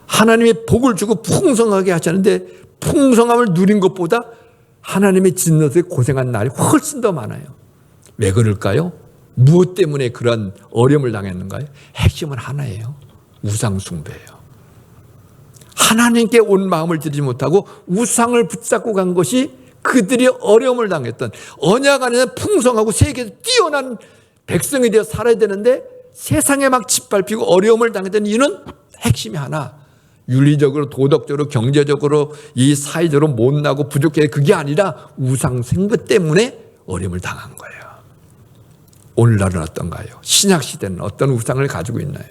하나님의 복을 주고 풍성하게 하셨는데 풍성함을 누린 것보다 하나님의 진노에 고생한 날이 훨씬 더 많아요. 왜 그럴까요? 무엇 때문에 그런 어려움을 당했는가요? 핵심은 하나예요. 우상 숭배예요. 하나님께 온 마음을 드리지 못하고 우상을 붙잡고 간 것이 그들이 어려움을 당했던 언약 안에는 풍성하고 세계에서 뛰어난 백성이 되어 살아야 되는데 세상에 막 짓밟히고 어려움을 당했던 이유는 핵심이 하나, 윤리적으로 도덕적으로 경제적으로 이 사회적으로 못나고 부족해, 그게 아니라 우상 생것 때문에 어려움을 당한 거예요. 오늘날은 어떤가요? 신약시대는 어떤 우상을 가지고 있나요?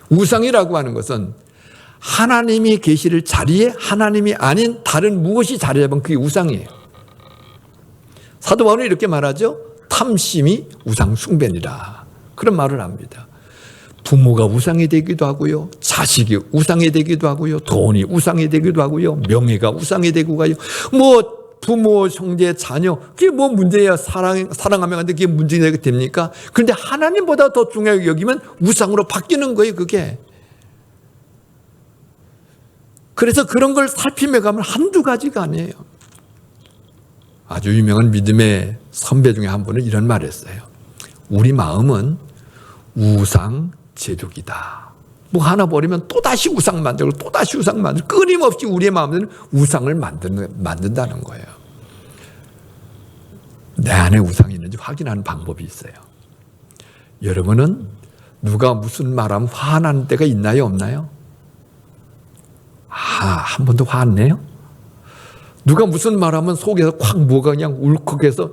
우상이라고 하는 것은 하나님이 계실 자리에 하나님이 아닌 다른 무엇이 자리 잡으면 그게 우상이에요. 사도 바울은 이렇게 말하죠. 탐심이 우상 숭배니라. 그런 말을 합니다. 부모가 우상이 되기도 하고요. 자식이 우상이 되기도 하고요. 돈이 우상이 되기도 하고요. 명예가 우상이 되고 가요. 뭐 부모, 형제, 자녀, 그게 뭐 문제야. 사랑하면 하는데 그게 문제가 됩니까? 그런데 하나님보다 더 중요하게 여기면 우상으로 바뀌는 거예요, 그게. 그래서 그런 걸 살피며 가면 한두 가지가 아니에요. 아주 유명한 믿음의 선배 중에 한 분은 이런 말을 했어요. 우리 마음은 우상 제조기다. 뭐 하나 버리면 또다시 우상 만들고 또다시 우상 만들고 끊임없이 우리의 마음은 우상을 만든다는 거예요. 내 안에 우상이 있는지 확인하는 방법이 있어요. 여러분은 누가 무슨 말하면 화나는 때가 있나요, 없나요? 한 번도 화 안 내요? 누가 무슨 말하면 속에서 콱 뭐가 그냥 울컥해서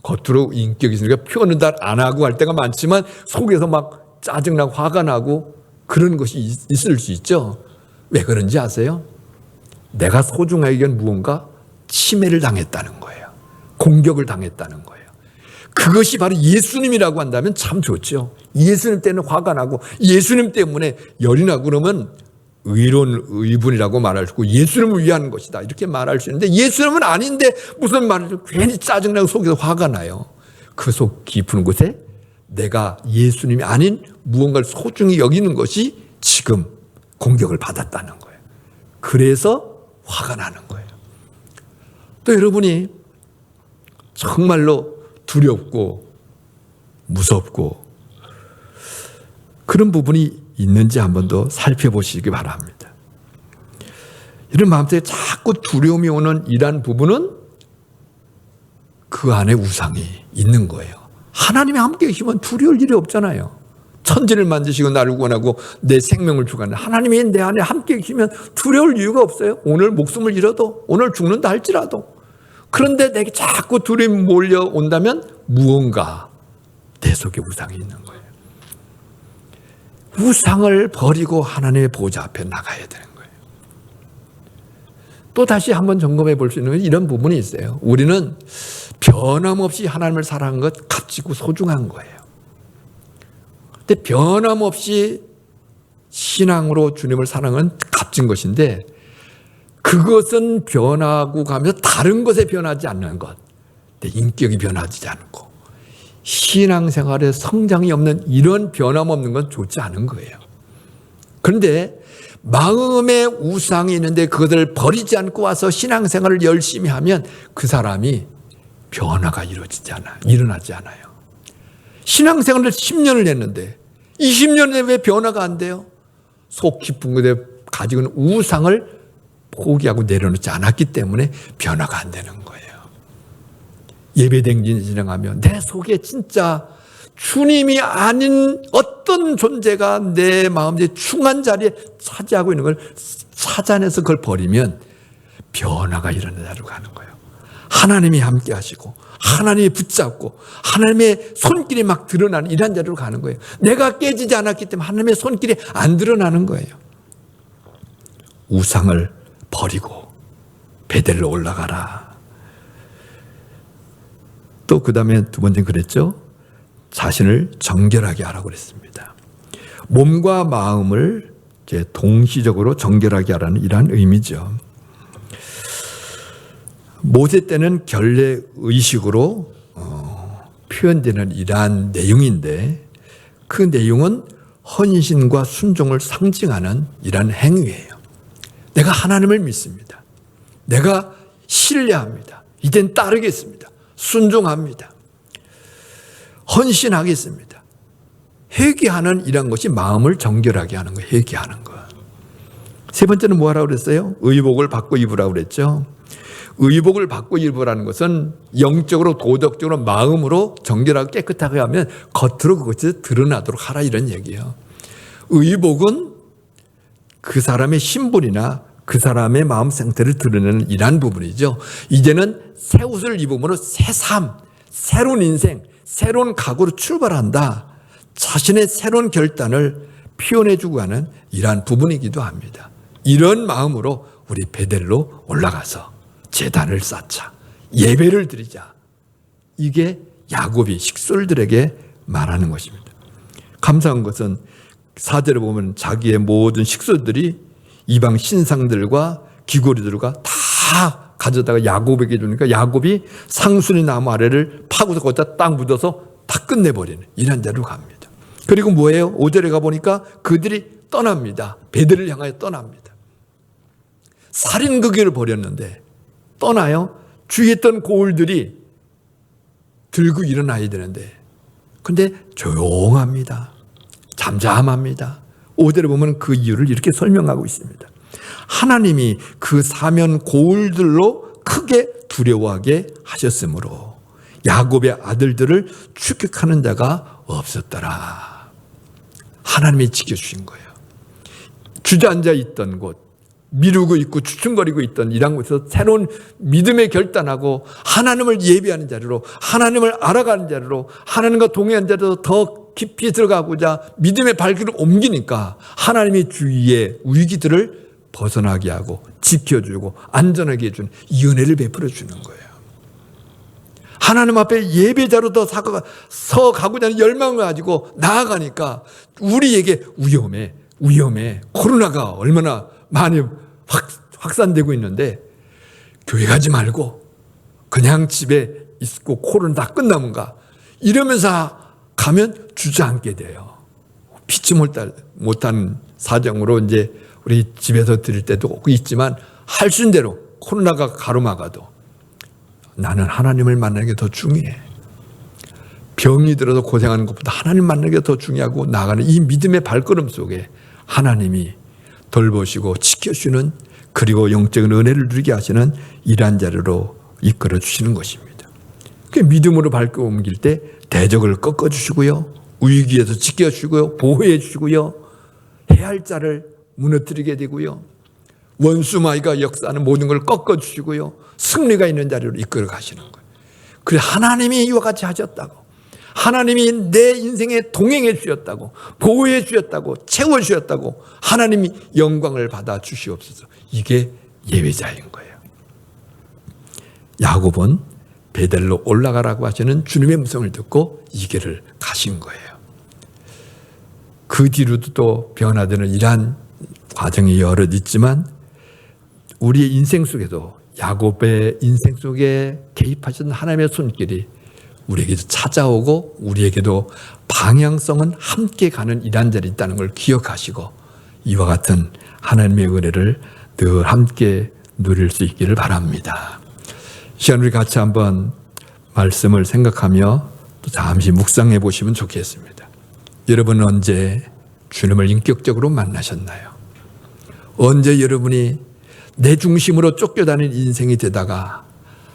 겉으로 인격이 있으니까 표현은 잘 안 하고 할 때가 많지만 속에서 막 짜증나고 화가 나고 그런 것이 있을 수 있죠. 왜 그런지 아세요? 내가 소중하게 무언가 침해를 당했다는 거예요. 공격을 당했다는 거예요. 그것이 바로 예수님이라고 한다면 참 좋죠. 예수님 때문에 화가 나고 예수님 때문에 열이 나고 그러면 의로운 의분이라고 말할 수 있고 예수님을 위한 것이다 이렇게 말할 수 있는데 예수님은 아닌데 무슨 말을 괜히 짜증나고 속에서 화가 나요. 그 속 깊은 곳에 내가 예수님이 아닌 무언가를 소중히 여기는 것이 지금 공격을 받았다는 거예요. 그래서 화가 나는 거예요. 또 여러분이 정말로 두렵고 무섭고 그런 부분이 있는지 한 번 더 살펴보시기 바랍니다. 이런 마음속에 자꾸 두려움이 오는 이러한 부분은 그 안에 우상이 있는 거예요. 하나님이 함께 계시면 두려울 일이 없잖아요. 천지를 만드시고 나를 구원하고 내 생명을 주관하는 하나님이 내 안에 함께 계시면 두려울 이유가 없어요. 오늘 목숨을 잃어도 오늘 죽는다 할지라도. 그런데 내게 자꾸 두려움이 몰려온다면 무언가 내 속에 우상이 있는 거예요. 우상을 버리고 하나님의 보좌 앞에 나가야 되는 거예요. 또 다시 한번 점검해 볼 수 있는 이런 부분이 있어요. 우리는 변함없이 하나님을 사랑한 것 값지고 소중한 거예요. 근데 변함없이 신앙으로 주님을 사랑은 값진 것인데 그것은 변하고 가면서 다른 것에 변하지 않는 것. 내 인격이 변하지 않고 신앙생활에 성장이 없는 이런 변함없는 건 좋지 않은 거예요. 그런데 마음에 우상이 있는데 그것을 버리지 않고 와서 신앙생활을 열심히 하면 그 사람이 변화가 일어나지 않아요. 신앙생활을 10년을 했는데 20년에 왜 변화가 안 돼요? 속 깊은 곳에 가지고 있는 우상을 포기하고 내려놓지 않았기 때문에 변화가 안 되는 거예요. 예배댕진 진행하면 내 속에 진짜 주님이 아닌 어떤 존재가 내 마음의 중한 자리에 차지하고 있는 걸 찾아내서 그걸 버리면 변화가 일어나려고 하는 거예요. 하나님이 함께 하시고 하나님이 붙잡고 하나님의 손길이 막 드러나는 이런 자리로 가는 거예요. 내가 깨지지 않았기 때문에 하나님의 손길이 안 드러나는 거예요. 우상을 버리고 베델로 올라가라. 또 그 다음에 두 번째는 그랬죠. 자신을 정결하게 하라고 그랬습니다. 몸과 마음을 이제 동시적으로 정결하게 하라는 이러한 의미죠. 모세 때는 결례 의식으로 표현되는 이러한 내용인데 그 내용은 헌신과 순종을 상징하는 이러한 행위예요. 내가 하나님을 믿습니다. 내가 신뢰합니다. 이젠 따르겠습니다. 순종합니다. 헌신하겠습니다. 회개하는 이런 것이 마음을 정결하게 하는 거예요. 회개하는 것. 세 번째는 뭐 하라고 그랬어요? 의복을 받고 입으라고 그랬죠. 의복을 받고 입으라는 것은 영적으로 도덕적으로 마음으로 정결하고 깨끗하게 하면 겉으로 그것이 드러나도록 하라 이런 얘기예요. 의복은 그 사람의 신분이나 그 사람의 마음 상태를 드러내는 이러한 부분이죠. 이제는 새 옷을 입음으로 새 삶, 새로운 인생, 새로운 각오로 출발한다. 자신의 새로운 결단을 표현해주고 하는 이러한 부분이기도 합니다. 이런 마음으로 우리 베델로 올라가서 제단을 쌓자. 예배를 드리자. 이게 야곱이 식솔들에게 말하는 것입니다. 감사한 것은 4절에 보면 자기의 모든 식솔들이 이방 신상들과 귀고리들과 다 가져다가 야곱에게 주니까 야곱이 상순이 나무 아래를 파고서 거기다 딱 묻어서 다 끝내버리는 이런 데로 갑니다. 그리고 뭐예요? 5절에 가보니까 그들이 떠납니다. 베델을 향하여 떠납니다. 살인극을 벌였는데 떠나요. 주위에 있던 고을들이 들고 일어나야 되는데 근데 조용합니다. 잠잠합니다. 5절에 보면 그 이유를 이렇게 설명하고 있습니다. 하나님이 그 사면 고을들로 크게 두려워하게 하셨으므로 야곱의 아들들을 추격하는 자가 없었더라. 하나님이 지켜주신 거예요. 주저앉아 있던 곳, 미루고 있고 주춤거리고 있던 이런 곳에서 새로운 믿음의 결단하고 하나님을 예배하는 자리로, 하나님을 알아가는 자리로, 하나님과 동행하는 자리로 더 깊이 들어가고자 믿음의 발길을 옮기니까 하나님이 주위의 위기들을 벗어나게 하고 지켜주고 안전하게 해주는 이 은혜를 베풀어 주는 거예요. 하나님 앞에 예배자로 더 서가고자 하는 열망을 가지고 나아가니까 우리에게 위험해. 코로나가 얼마나 많이 확산되고 있는데 교회 가지 말고 그냥 집에 있고 코로나 다 끝나면가 이러면서 가면 주저앉게 돼요. 피치 못한 사정으로 이제 우리 집에서 드릴 때도 있지만 할 수 있는 대로 코로나가 가로막아도 나는 하나님을 만나는 게 더 중요해. 병이 들어서 고생하는 것보다 하나님 만나는 게 더 중요하고 나아가는 이 믿음의 발걸음 속에 하나님이 돌보시고 지켜주시는 그리고 영적인 은혜를 누리게 하시는 이러한 자리로 이끌어 주시는 것입니다. 그 믿음으로 발걸음 옮길 때 대적을 꺾어주시고요. 위기에서 지켜주시고요. 보호해 주시고요. 해야 할 자를 무너뜨리게 되고요. 원수마귀가 역사하는 모든 걸 꺾어주시고요. 승리가 있는 자리로 이끌어 가시는 거예요. 그래 하나님이 이와 같이 하셨다고. 하나님이 내 인생에 동행해 주셨다고. 보호해 주셨다고. 채워 주셨다고. 하나님이 영광을 받아 주시옵소서. 이게 예배자인 거예요. 야곱은 베델로 올라가라고 하시는 주님의 음성을 듣고 이 길을 가신 거예요. 그 뒤로도 또 변화되는 이러한 과정이 여럿 있지만 우리의 인생 속에도 야곱의 인생 속에 개입하신 하나님의 손길이 우리에게도 찾아오고 우리에게도 방향성은 함께 가는 이러한 자리 있다는 걸 기억하시고 이와 같은 하나님의 은혜를 늘 함께 누릴 수 있기를 바랍니다. 시간 우리 같이 한번 말씀을 생각하며 또 잠시 묵상해 보시면 좋겠습니다. 여러분은 언제 주님을 인격적으로 만나셨나요? 언제 여러분이 내 중심으로 쫓겨다니는 인생이 되다가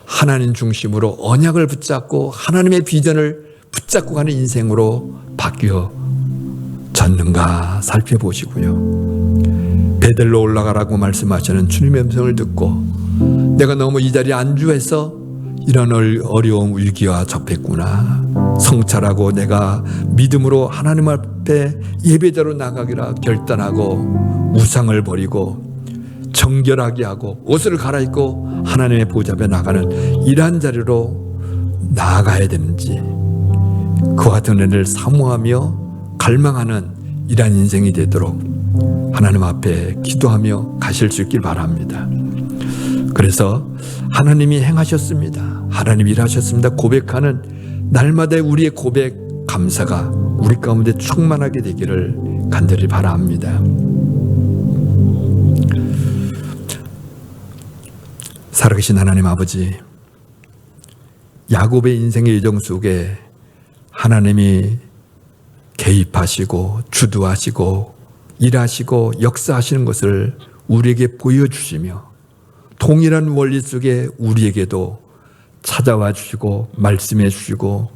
하나님 중심으로 언약을 붙잡고 하나님의 비전을 붙잡고 가는 인생으로 바뀌어졌는가 살펴보시고요. 베델로 올라가라고 말씀하시는 주님의 음성을 듣고 내가 너무 이 자리에 안주해서 이런 어려운 위기와 접했구나. 성찰하고 내가 믿음으로 하나님 앞에 예배자로 나가기라 결단하고 우상을 버리고 정결하게 하고 옷을 갈아입고 하나님의 보좌 앞에 나가는 이러한 자리로 나아가야 되는지 그와 같은 은혜를 사모하며 갈망하는 이러한 인생이 되도록 하나님 앞에 기도하며 가실 수 있길 바랍니다. 그래서 하나님이 행하셨습니다. 하나님이 일하셨습니다. 고백하는 날마다 우리의 고백, 감사가 우리 가운데 충만하게 되기를 간절히 바랍니다. 살아계신 하나님 아버지, 야곱의 인생의 여정 속에 하나님이 개입하시고 주도하시고 일하시고 역사하시는 것을 우리에게 보여주시며 동일한 원리 속에 우리에게도 찾아와 주시고 말씀해 주시고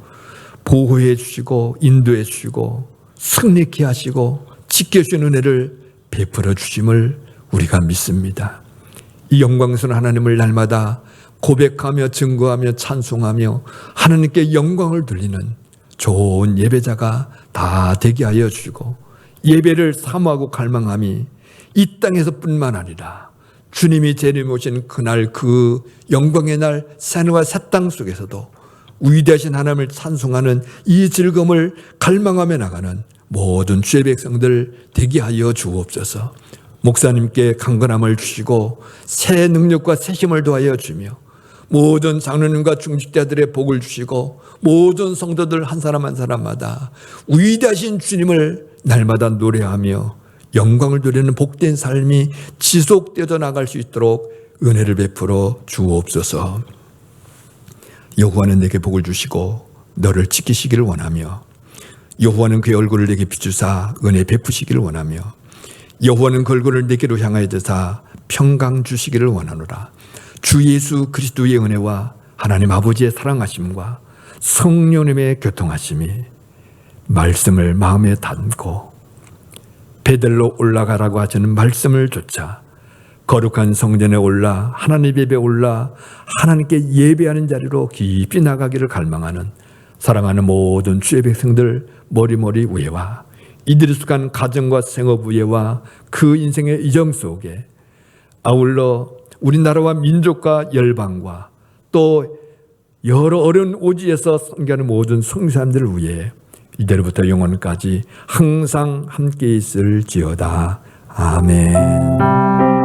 보호해 주시고 인도해 주시고 승리케 하시고 지켜주신 은혜를 베풀어 주심을 우리가 믿습니다. 이 영광스러운 하나님을 날마다 고백하며 증거하며 찬송하며 하나님께 영광을 돌리는 좋은 예배자가 다 되게 하여 주시고 예배를 사모하고 갈망함이 이 땅에서뿐만 아니라 주님이 재림오신 그날 그 영광의 날 새하늘과 새 땅 속에서도 위대하신 하나님을 찬송하는 이 즐거움을 갈망하며 나가는 모든 주의 백성들 되게 하여 주옵소서. 목사님께 강건함을 주시고 새 능력과 새 힘을 더하여 주며 모든 장로님과 중직자들의 복을 주시고 모든 성도들 한 사람 한 사람마다 위대하신 주님을 날마다 노래하며 영광을 돌리는 복된 삶이 지속되어 나갈 수 있도록 은혜를 베풀어 주옵소서. 여호와는 내게 복을 주시고 너를 지키시기를 원하며 여호와는 그의 얼굴을 내게 비추사 은혜 베푸시기를 원하며 여호와는 그 얼굴을 내게로 향하여 드사 평강 주시기를 원하노라. 주 예수 그리스도의 은혜와 하나님 아버지의 사랑하심과 성령님의 교통하심이 말씀을 마음에 담고 베들로 올라가라고 하시는 말씀을 좇아 거룩한 성전에 올라 하나님 예배에 올라 하나님께 예배하는 자리로 깊이 나가기를 갈망하는 사랑하는 모든 주의 백성들 머리머리 위에와 이들이 속한 가정과 생업 위에와 그 인생의 이정 속에 아울러 우리나라와 민족과 열방과 또 여러 어려운 오지에서 섬기는 모든 성사람들을 위해 이대로부터 영원까지 항상 함께 있을지어다. 아멘.